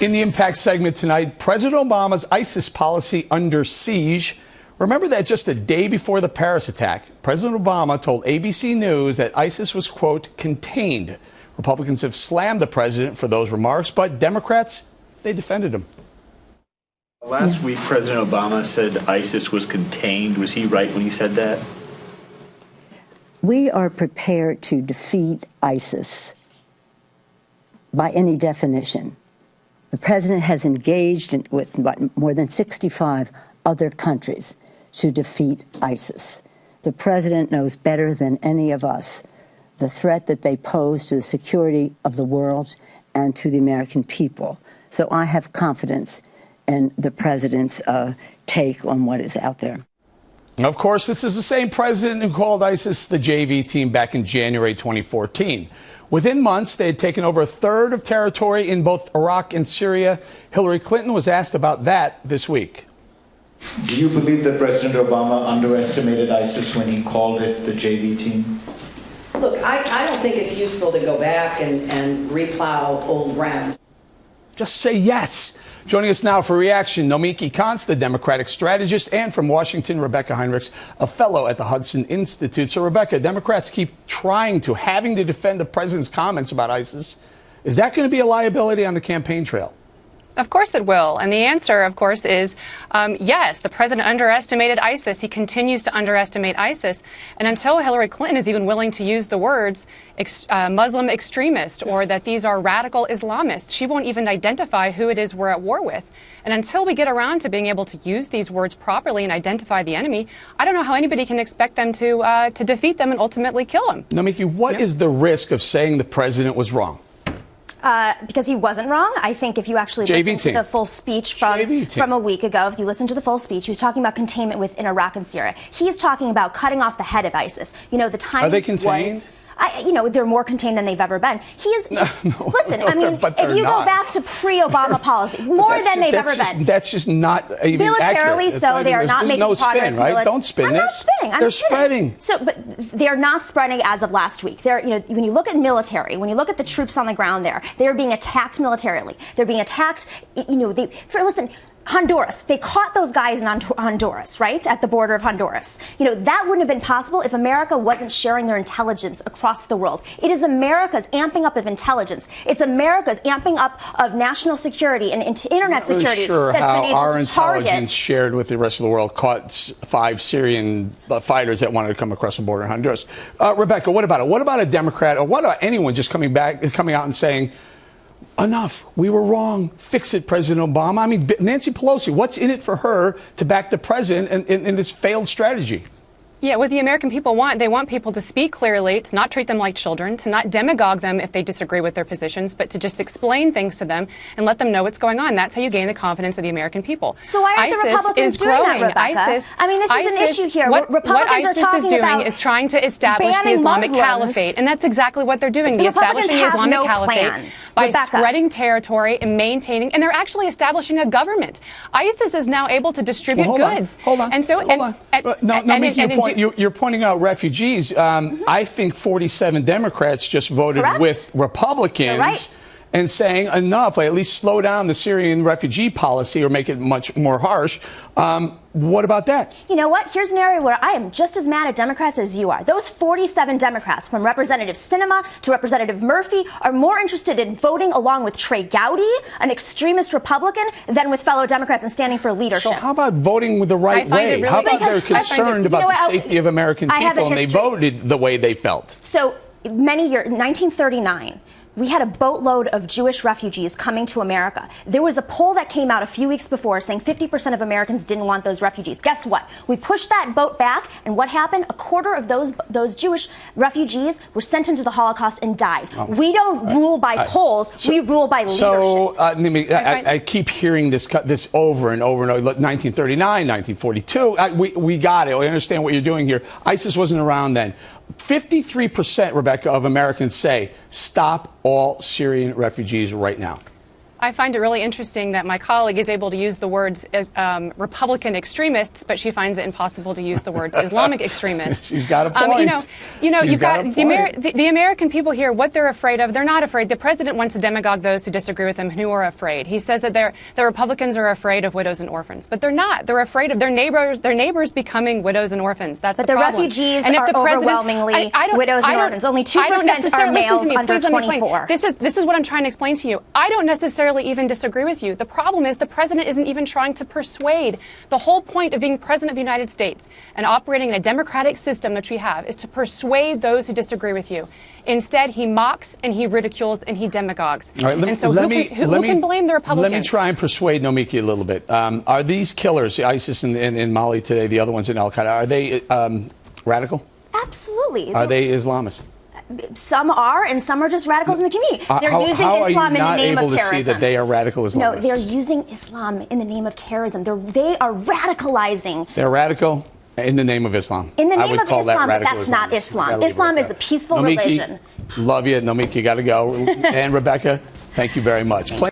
In the Impact segment tonight, President Obama's ISIS policy under siege. Remember that just a day before the Paris attack, President Obama told ABC News that ISIS was, quote, contained. Republicans have slammed the president for those remarks, but Democrats, they defended him. Last week, President Obama said ISIS was contained. Was he right when he said that? We are prepared to defeat ISIS by any definition. The president has engaged with more than 65 other countries to defeat ISIS. The president knows better than any of us the threat that they pose to the security of the world and to the American people. So I have confidence in the president's take on what is out there. Of course, this is the same president who called ISIS the JV team back in January 2014. Within months, they had taken over a third of territory in both Iraq and Syria. Hillary Clinton was asked about that this week. Do you believe that President Obama underestimated ISIS when he called it the JV team? Look, I don't think it's useful to go back and replow old ground. Just say yes. Joining us now for reaction, Nomiki, Konst, the Democratic strategist, and from Washington, Rebeccah Heinrichs, a fellow at the Hudson Institute. So, Rebeccah, Democrats keep having to defend the president's comments about ISIS. Is that going to be a liability on the campaign trail? Of course it will. And the answer, of course, is yes, the president underestimated ISIS. He continues to underestimate ISIS. And until Hillary Clinton is even willing to use the words Muslim extremist or that these are radical Islamists, she won't even identify who it is we're at war with. And until we get around to being able to use these words properly and identify the enemy, I don't know how anybody can expect them to defeat them and ultimately kill them. Nomiki, what is the risk of saying the president was wrong? Because he wasn't wrong. I think if you actually listen to the full speech from a week ago, if you listen to the full speech, he was talking about containment within Iraq and Syria. He's talking about cutting off the head of ISIS. You know, the time Are they contained? They're more contained than they've ever been. Listen, I mean, if you go back to pre-Obama policy, more than they've ever been. That's just not even militarily, so they are not making progress. Right? Don't spin this. I'm not spinning. They're spreading. So, but they're not spreading as of last week. When you look at military, when you look at the troops on the ground there, they are being attacked militarily. They're being attacked. Listen. Honduras, they caught those guys in Honduras, right? At the border of Honduras. That wouldn't have been possible if America wasn't sharing their intelligence across the world. It is America's amping up of intelligence. It's America's amping up of national security and internet security. I'm not really sure that's how been able our to intelligence shared with the rest of the world caught 5 Syrian fighters that wanted to come across the border in Honduras. Rebeccah, what about it? What about a Democrat or what about anyone just coming out and saying, enough. We were wrong. Fix it, President Obama. I mean, Nancy Pelosi, what's in it for her to back the president in this failed strategy? Yeah, what the American people want, they want people to speak clearly, to not treat them like children, to not demagogue them if they disagree with their positions, but to just explain things to them and let them know what's going on. That's how you gain the confidence of the American people. So why aren't the Republicans doing that, Rebeccah? This is an issue here. What ISIS is doing is trying to establish the Islamic Caliphate, and that's exactly what they're doing. They're establishing the Islamic Caliphate by spreading territory and maintaining, and they're actually establishing a government. ISIS is now able to distribute goods. Hold on. You're pointing out refugees. I think 47 Democrats just voted with Republicans and saying enough, at least slow down the Syrian refugee policy or make it much more harsh. What about that? You know what? Here's an area where I am just as mad at Democrats as you are. Those 47 Democrats, from Representative Sinema to Representative Murphy, are more interested in voting along with Trey Gowdy, an extremist Republican, than with fellow Democrats and standing for leadership. So how about voting with the right way? How about they're concerned about the safety of American people and they voted the way they felt? So many years, 1939. We had a boatload of Jewish refugees coming to America. There was a poll that came out a few weeks before saying 50% of Americans didn't want those refugees. Guess what? We pushed that boat back, and what happened? A quarter of those Jewish refugees were sent into the Holocaust and died. We don't rule by polls. We rule by leadership. So, I keep hearing this over and over and over. 1939, 1942. We got it. We understand what you're doing here. ISIS wasn't around then. 53%, Rebeccah, of Americans say stop all Syrian refugees right now. I find it really interesting that my colleague is able to use the words Republican extremists, but she finds it impossible to use the words Islamic extremists. She's got a point. You've got the American people here, what they're afraid of. They're not afraid. The president wants to demagogue those who disagree with him, who are afraid. He says that the Republicans are afraid of widows and orphans, but they're not. They're afraid of their neighbors becoming widows and orphans. That's but the problem. But the refugees and if are the overwhelmingly widows and orphans. Only 2% are males under 24. This is what I'm trying to explain to you. I don't necessarily even disagree with you. The problem is the president isn't even trying to persuade. The whole point of being president of the United States and operating in a democratic system, which we have, is to persuade those who disagree with you. Instead, he mocks and he ridicules and he demagogues. All right, and so who can blame the Republicans? Let me try and persuade Nomiki a little bit. Are these killers, ISIS in Mali today, the other ones in Al-Qaeda, are they radical? Absolutely. Are they Islamists? Some are, and some are just radicals in the community. They're using Islam in the name of terrorism. How are you not able to see that they are radical Islamists? No, they're using Islam in the name of terrorism. They are radicalizing. They're radical in the name of Islam. In the name of Islam, but that's not Islam. Islam is a peaceful religion. Love you. Nomiki, you got to go. And Rebeccah, thank you very much.